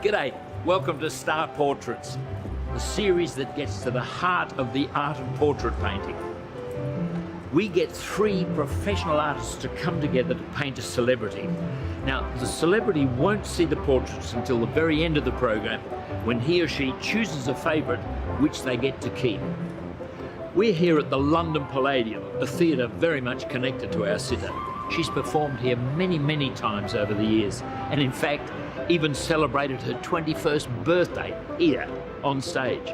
G'day, welcome to Star Portraits, the series that gets to the heart of the art of portrait painting. We get 3 professional artists to come together to paint a celebrity. Now, the celebrity won't see the portraits until the very end of the program, when he or she chooses a favourite, which they get to keep. We're here at the London Palladium, a theatre very much connected to our sitter. She's performed here many, many times over the years, and in fact, even celebrated her 21st birthday here on stage.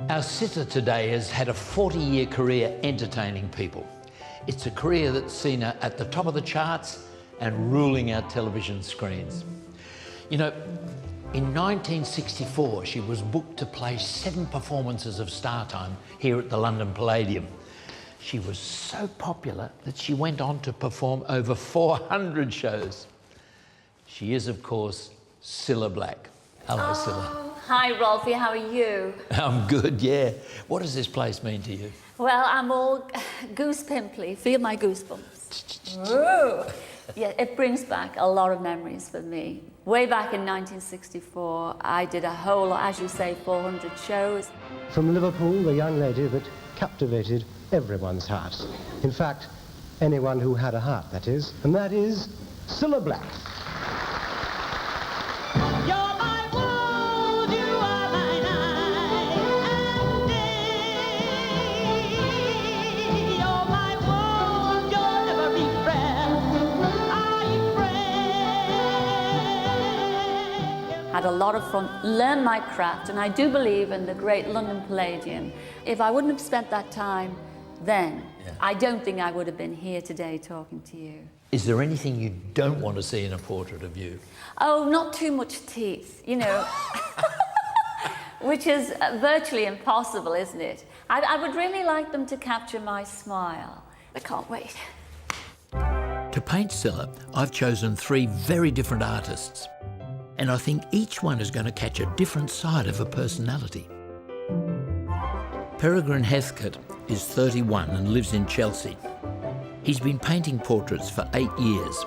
Our sitter today has had a 40-year career entertaining people. It's a career that's seen her at the top of the charts and ruling our television screens. You know, in 1964, she was booked to play 7 performances of Star Time here at the London Palladium. She was so popular that she went on to perform over 400 shows. She is, of course, Cilla Black. Hello, Cilla. Hi, Rolfie, how are you? I'm good, yeah. What does this place mean to you? Well, I'm all goose pimply. Feel my goosebumps. Ooh. Yeah, it brings back a lot of memories for me. Way back in 1964, I did a whole lot, as you say, 400 shows. From Liverpool, the young lady that captivated everyone's heart. In fact, anyone who had a heart, that is. And that is Cilla Black. Had a lot of fun, learned my craft, and I do believe in the great London Palladium. If I wouldn't have spent that time then, I don't think I would have been here today talking to you. Is there anything you don't want to see in a portrait of you? Oh, not too much teeth, you know, which is virtually impossible, isn't it? I would really like them to capture my smile. I can't wait. To paint Cilla, I've chosen 3 very different artists. And I think each one is going to catch a different side of her personality. Peregrine Heathcote is 31 and lives in Chelsea. He's been painting portraits for 8 years.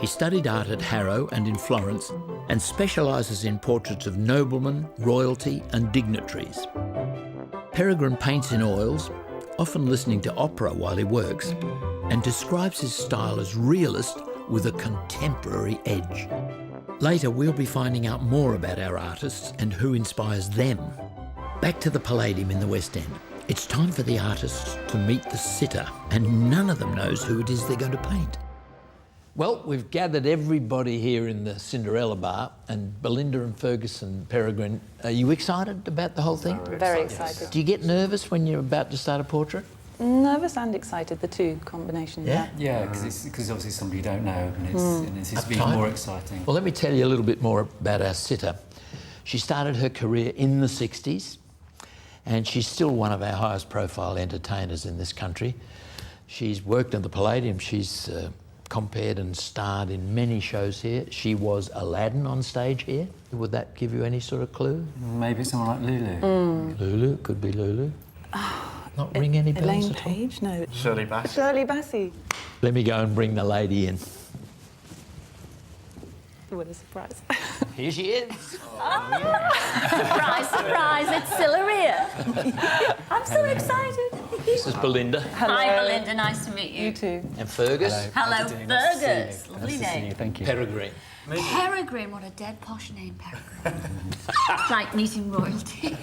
He studied art at Harrow and in Florence and specialises in portraits of noblemen, royalty and dignitaries. Peregrine paints in oils, often listening to opera while he works, and describes his style as realist with a contemporary edge. Later, we'll be finding out more about our artists and who inspires them. Back to the Palladium in the West End. It's time for the artists to meet the sitter, and none of them knows who it is they're going to paint. Well, we've gathered everybody here in the Cinderella bar, and Belinda and Ferguson, Peregrine, are you excited about the whole thing? Very excited. Do you get nervous when you're about to start a portrait? Nervous and excited, the 2 combinations. Yeah, because obviously somebody you don't know, and it's even more exciting. Well, let me tell you a little bit more about our sitter. She started her career in the 60s, and she's still one of our highest profile entertainers in this country. She's worked in the Palladium. She's compared and starred in many shows here. She was Aladdin on stage here. Would that give you any sort of clue? Maybe someone like Lulu. Lulu, could be Lulu. Not ring any bells Elaine at all? Page? No. Shirley Bassey. Shirley Bassey. Let me go and bring the lady in. What a surprise. Here she is. Surprise, surprise, it's Cilla here. I'm so excited. This is Belinda. Hello. Hi, Belinda, nice to meet you. You too. And Fergus. Hello, Fergus. Lovely Nice to see you, name. thank you. Peregrine. Peregrine, what a dead posh name, Peregrine. It's like meeting royalty.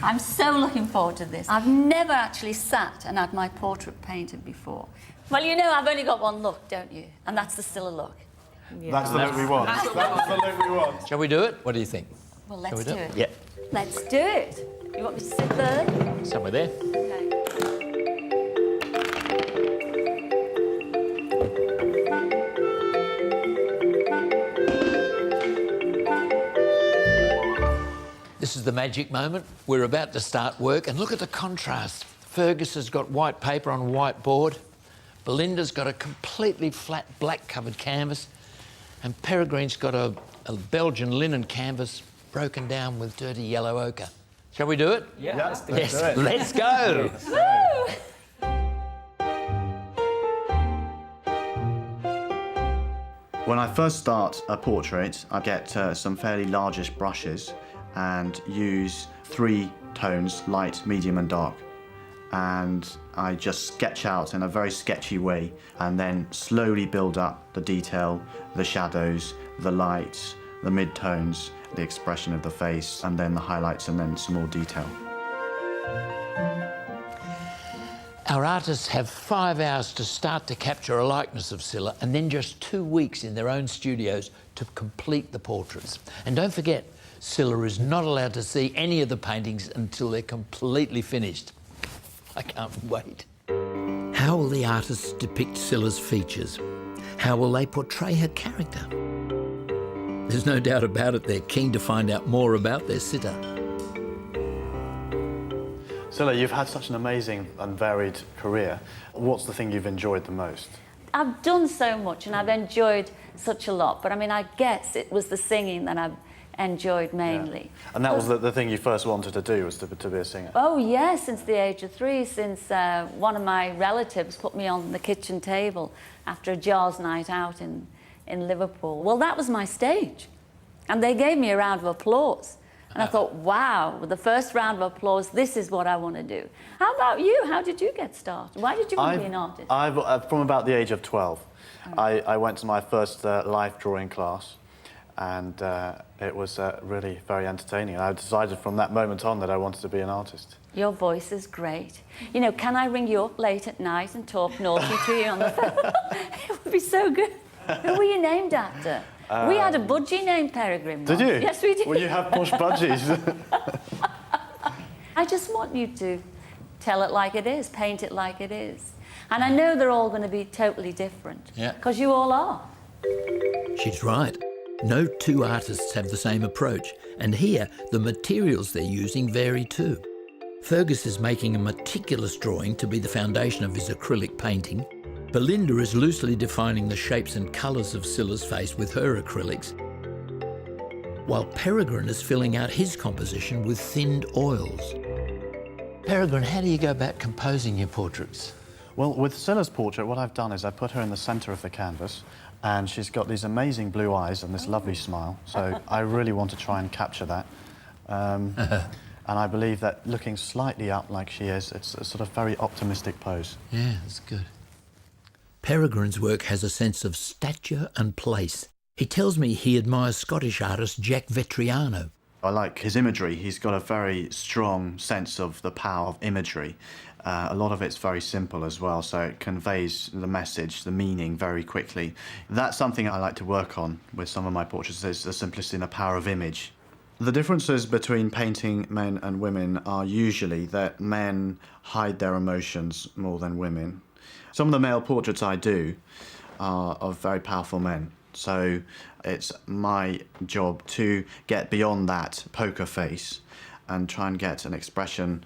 I'm so looking forward to this. I've never actually sat and had my portrait painted before. Well, you know, I've only got one look, don't you? And that's the Cilla look. Yeah. That's the look we want. That's the look we want. Shall we do it? What do you think? Well, let's Shall we do it. Yeah. Let's do it. You want me to sit there? Somewhere there. Okay. This is the magic moment. We're about to start work, and look at the contrast Fergus has got white paper on a white board. Belinda's got a completely flat black covered canvas. And Peregrine's got a Belgian linen canvas broken down with dirty yellow ochre. Shall we do it? Yeah, let's do Yes, it. let's go. When I first start a portrait, I get some fairly largish brushes and use 3 tones, light, medium and dark. And I just sketch out in a very sketchy way and then slowly build up the detail, the shadows, the lights, the mid-tones, the expression of the face, and then the highlights and then some more detail. Our artists have 5 hours to start to capture a likeness of Cilla and then just 2 weeks in their own studios to complete the portraits. And don't forget, Cilla is not allowed to see any of the paintings until they're completely finished. I can't wait. How will the artists depict Cilla's features? How will they portray her character? There's no doubt about it, they're keen to find out more about their sitter. Cilla, you've had such an amazing and varied career. What's the thing you've enjoyed the most? I've done so much and I've enjoyed such a lot, but I mean, I guess it was the singing that I've enjoyed mainly. Yeah. And that was the thing you first wanted to do, was to be a singer? Oh yes, since the age of 3, since one of my relatives put me on the kitchen table after a Jaws night out in Liverpool. Well, that was my stage. And they gave me a round of applause. And I thought, wow, with the first round of applause, this is what I want to do. How about you? How did you get started? Why did you want to be an artist? From about the age of 12, I went to my first life drawing class, and it was really very entertaining. And I decided from that moment on that I wanted to be an artist. Your voice is great. You know, can I ring you up late at night and talk naughty to you on the phone? It would be so good. Who were you named after? We had a budgie named Peregrine. Did you? Yes, we did. Well, you have posh budgies. I just want you to tell it like it is, paint it like it is. And I know they're all going to be totally different. Yeah. Because you all are. She's right. No 2 artists have the same approach, and here the materials they're using vary too. Fergus is making a meticulous drawing to be the foundation of his acrylic painting. Belinda is loosely defining the shapes and colours of Cilla's face with her acrylics, while Peregrine is filling out his composition with thinned oils. Peregrine, how do you go about composing your portraits? Well, with Cilla's portrait, what I've done is I put her in the centre of the canvas, and she's got these amazing blue eyes and this lovely smile, so I really want to try and capture that. And I believe that looking slightly up like she is, it's a sort of very optimistic pose. Yeah, that's good. Peregrine's work has a sense of stature and place. He tells me he admires Scottish artist Jack Vetriano. I like his imagery. He's got a very strong sense of the power of imagery. A lot of it's very simple as well, so it conveys the message, the meaning very quickly. That's something I like to work on with some of my portraits, is the simplicity and the power of image. The differences between painting men and women are usually that men hide their emotions more than women. Some of the male portraits I do are of very powerful men, so it's my job to get beyond that poker face and try and get an expression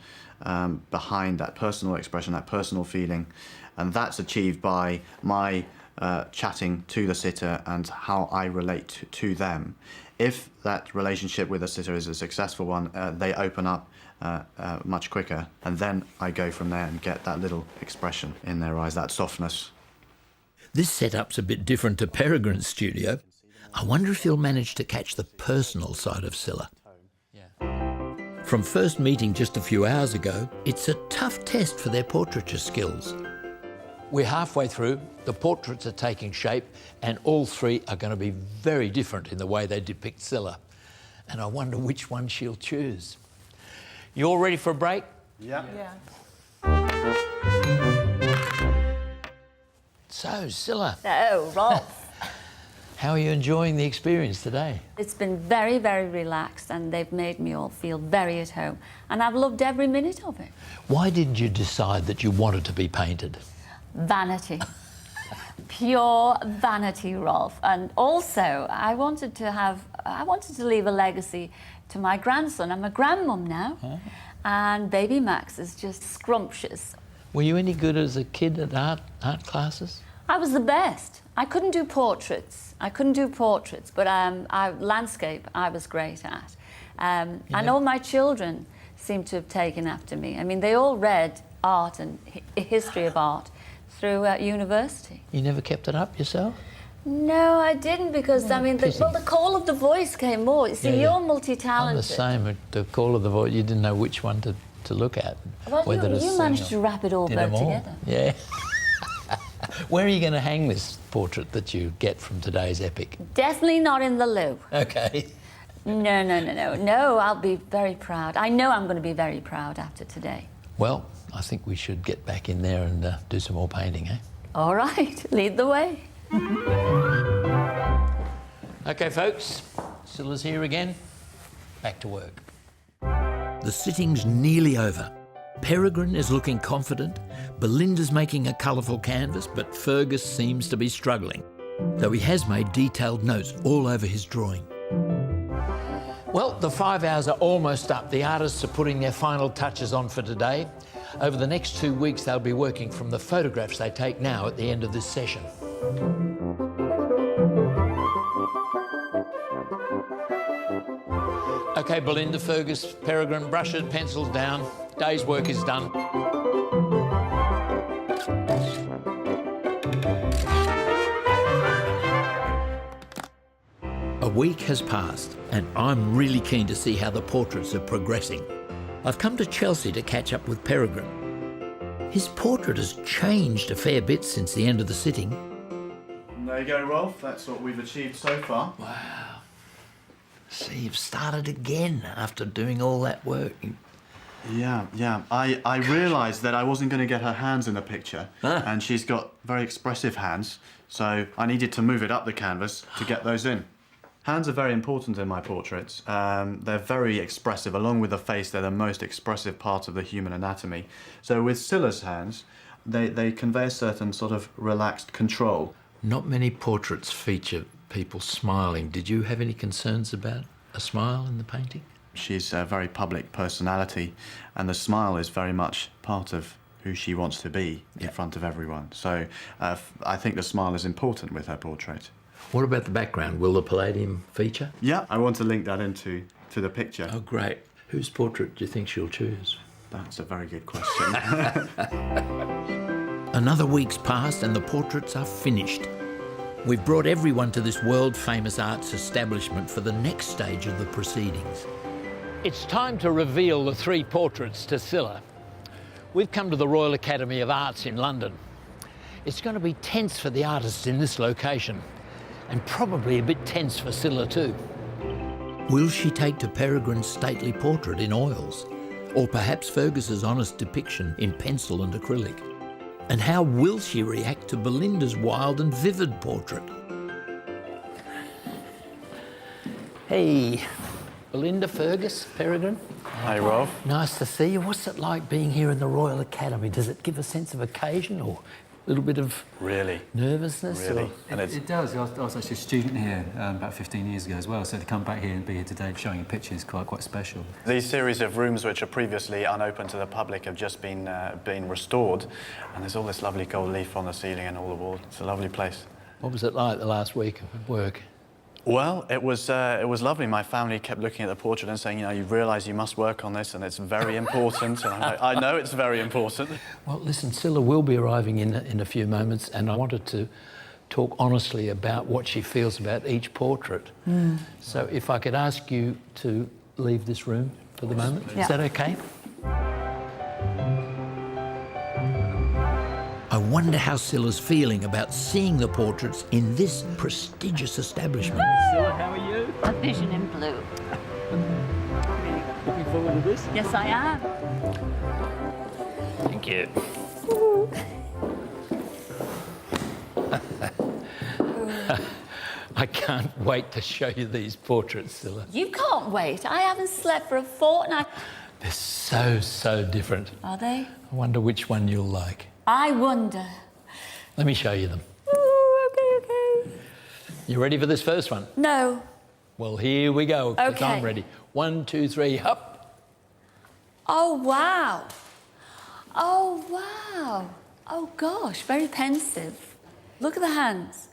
behind that personal expression, that personal feeling, and that's achieved by my chatting to the sitter and how I relate to them. If that relationship with the sitter is a successful one, they open up much quicker, and then I go from there and get that little expression in their eyes, that softness. This setup's a bit different to Peregrine's studio. I wonder if he'll manage to catch the personal side of Cilla. From first meeting just a few hours ago, it's a tough test for their portraiture skills. We're halfway through, the portraits are taking shape, and all 3 are going to be very different in the way they depict Cilla. And I wonder which one she'll choose. You all ready for a break? Yeah. So, Cilla, So, Rolf. how are you enjoying the experience today? It's been very, very relaxed, and they've made me all feel very at home. And I've loved every minute of it. Why did you decide that you wanted to be painted? Vanity. Pure vanity, Rolf. And also, I wanted to leave a legacy to my grandson. I'm a grandmum now. and baby Max is just scrumptious. Were you any good as a kid at art classes? I was the best. I couldn't do portraits. But landscape I was great at. And all my children seem to have taken after me. I mean, they all read art and history of art through university. You never kept it up yourself? No, I didn't, because, I mean, the call of the voice came more. You see, you're multi-talented. I'm the same. With the call of the voice, you didn't know which one to look at. Well, you managed to wrap it all back together. Yeah. Where are you going to hang this portrait that you get from today's epic? Definitely not in the loo. Okay. No, I'll be very proud. I know I'm going to be very proud after today. Well, I think we should get back in there and do some more painting, eh? All right, lead the way. OK, folks, Cilla's here again. Back to work. The sitting's nearly over. Peregrine is looking confident, Belinda's making a colourful canvas, but Fergus seems to be struggling, though he has made detailed notes all over his drawing. Well, the 5 hours are almost up. The artists are putting their final touches on for today. Over the next 2 weeks, they'll be working from the photographs they take now at the end of this session. OK, Belinda, Fergus, Peregrine, brushes, pencils down. Day's work is done. A week has passed, and I'm really keen to see how the portraits are progressing. I've come to Chelsea to catch up with Peregrine. His portrait has changed a fair bit since the end of the sitting. There you go, Rolf. That's what we've achieved so far. Wow. See, you've started again after doing all that work. Yeah. I realised that I wasn't going to get her hands in the picture, and she's got very expressive hands, so I needed to move it up the canvas to get those in. Hands are very important in my portraits. They're very expressive. Along with the face, they're the most expressive part of the human anatomy. So with Cilla's hands, they convey a certain sort of relaxed control. Not many portraits feature people smiling. Did you have any concerns about a smile in the painting? She's a very public personality, and the smile is very much part of who she wants to be in front of everyone. So I think the smile is important with her portrait. What about the background? Will the Palladium feature? Yeah, I want to link that into the picture. Oh, great. Whose portrait do you think she'll choose? That's a very good question. Another week's passed and the portraits are finished. We've brought everyone to this world-famous arts establishment for the next stage of the proceedings. It's time to reveal the 3 portraits to Cilla. We've come to the Royal Academy of Arts in London. It's going to be tense for the artists in this location, and probably a bit tense for Cilla too. Will she take to Peregrine's stately portrait in oils? Or perhaps Fergus's honest depiction in pencil and acrylic? And how will she react to Belinda's wild and vivid portrait? Hey, Belinda, Fergus, Peregrine. Hi, Rolf. Nice to see you. What's it like being here in the Royal Academy? Does it give a sense of occasion or a little bit of nervousness? Really. And it does. I was actually a student here about 15 years ago as well, so to come back here and be here today showing a picture is quite special. These series of rooms which are previously unopened to the public have just been restored, and there's all this lovely gold leaf on the ceiling and all the walls. It's a lovely place. What was it like the last week of work? Well, it was lovely. My family kept looking at the portrait and saying, you know, you realise you must work on this and it's very important. And I know it's very important. Well, listen, Cilla will be arriving in a few moments, and I wanted to talk honestly about what she feels about each portrait. So if I could ask you to leave this room for the moment. Yeah. Is that okay? I wonder how Cilla's feeling about seeing the portraits in this prestigious establishment. Cilla, how are you? A vision in blue. Looking forward to this? Yes, I am. Thank you. I can't wait to show you these portraits, Cilla. You can't wait. I haven't slept for a fortnight. They're so different. Are they? I wonder which one you'll like. I wonder. Let me show you them. Ooh, okay. You ready for this first one? No. Well, here we go, 'cause Okay. I'm ready. 1, 2, 3, up. Oh, wow. Oh, wow. Oh, gosh, very pensive. Look at the hands.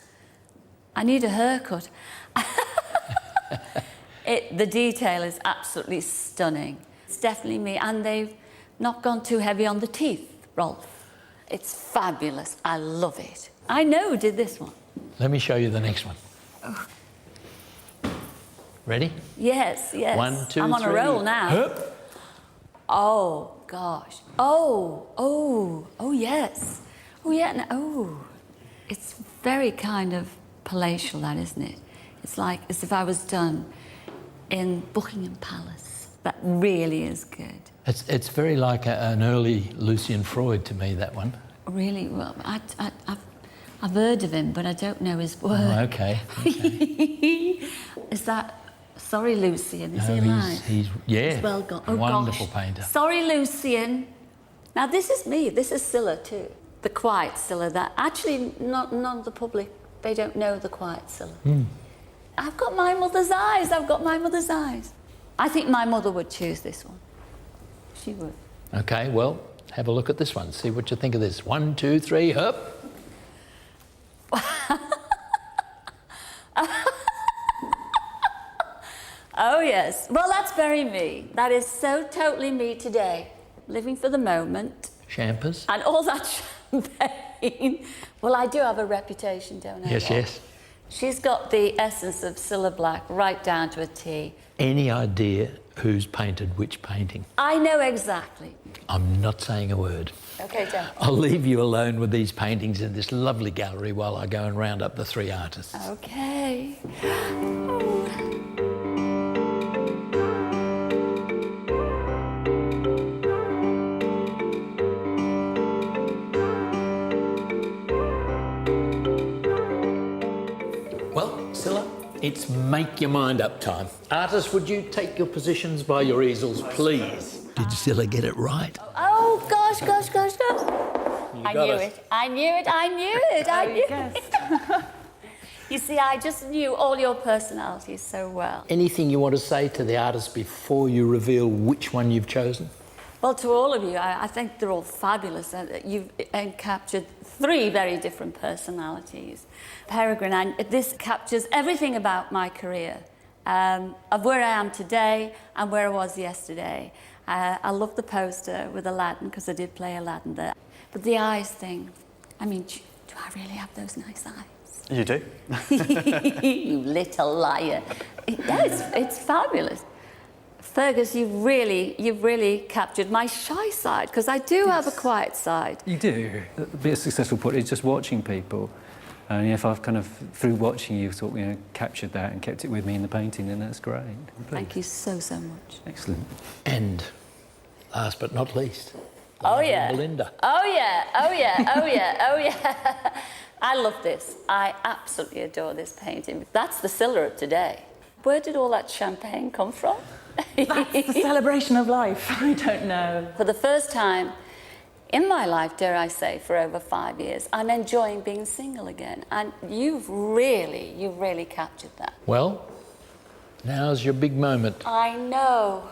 I need a haircut. The detail is absolutely stunning. It's definitely me, and they've not gone too heavy on the teeth, Rolf. It's fabulous. I love it. I know who did this one. Let me show you the next one. Oh. Ready? Yes, yes. 1, 2, I'm on 3. a roll now. Hup. Oh, gosh. Oh, yes. Oh, yeah, no, oh. It's very kind of palatial, that, isn't it? It's like as if I was done in Buckingham Palace. That really is good. It's very like an early Lucian Freud to me, that one. Really, well, I've heard of him, but I don't know his work. Oh, okay. Is that... Sorry, Lucian, is No, he alive? he's He's well gone. Oh, wonderful gosh. painter. Sorry, Lucian. Now, this is me. This is Cilla, too. The quiet Cilla that... Actually, none of the public, they don't know the quiet Cilla. I've got my mother's eyes. I've got my mother's eyes. I think my mother would choose this one. She would. Okay, well, have a look at this one. See what you think of this. 1, 2, 3, up. Oh, yes. Well, that's very me. That is so totally me today. Living for the moment. Champers. And all that champagne. Well, I do have a reputation, don't I? Yes, yes. She's got the essence of Cilla Black right down to a T. Any idea who's painted which painting? I know exactly. I'm not saying a word. Okay, don't. I'll leave you alone with these paintings in this lovely gallery while I go and round up the 3 artists. Okay. Well, Cilla, it's make your mind up time. Artists, would you take your positions by your easels, please? Did Cilla get it right? Oh, gosh. I got knew it. it. I knew it. You see, I just knew all your personalities so well. Anything you want to say to the artists before you reveal which one you've chosen? Well, to all of you, I think they're all fabulous. You've captured 3 very different personalities. Peregrine, this captures everything about my career, of where I am today and where I was yesterday. I love the poster with Aladdin, because I did play Aladdin there. But the eyes thing, I mean, do I really have those nice eyes? You do. You little liar. Yeah, it's fabulous. Fergus, you've really captured my shy side, because I do have a quiet side. You do. Be a successful portrait is just watching people. And if I've kind of, through watching you, sort of, captured that and kept it with me in the painting, then that's great. Thank you so much. Excellent. And last but not least, Oh yeah. Belinda. Oh yeah. I love this. I absolutely adore this painting. That's the Cilla of today. Where did all that champagne come from? That's the celebration of life. I don't know. For the first time in my life, dare I say, for over 5 years, I'm enjoying being single again. And you've really captured that. Well, now's your big moment. I know.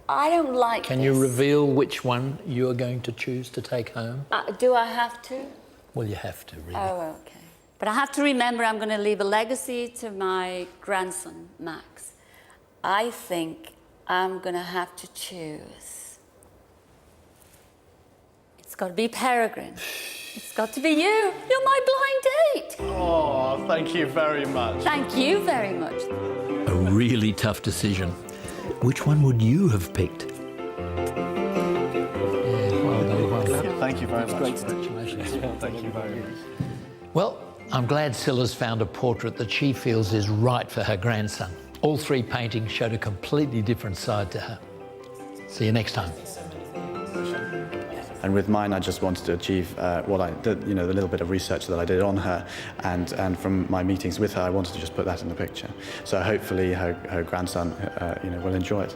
I don't like Can this. you reveal which one you are going to choose to take home? Do I have to? Well, you have to, really. Oh, okay. But I have to remember I'm going to leave a legacy to my grandson, Max. I think I'm going to have to choose. It's got to be Peregrine. It's got to be you. You're my blind date. Oh, thank you very much. Thank you very much. A really tough decision. Which one would you have picked? Yeah, well done. Thank you very much. Great. Congratulations. Thank you very much. Well, I'm glad Cilla's found a portrait that she feels is right for her grandson. All 3 paintings showed a completely different side to her. See you next time. And with mine, I just wanted to achieve what I did, the little bit of research that I did on her, and from my meetings with her, I wanted to just put that in the picture. So hopefully her grandson, will enjoy it.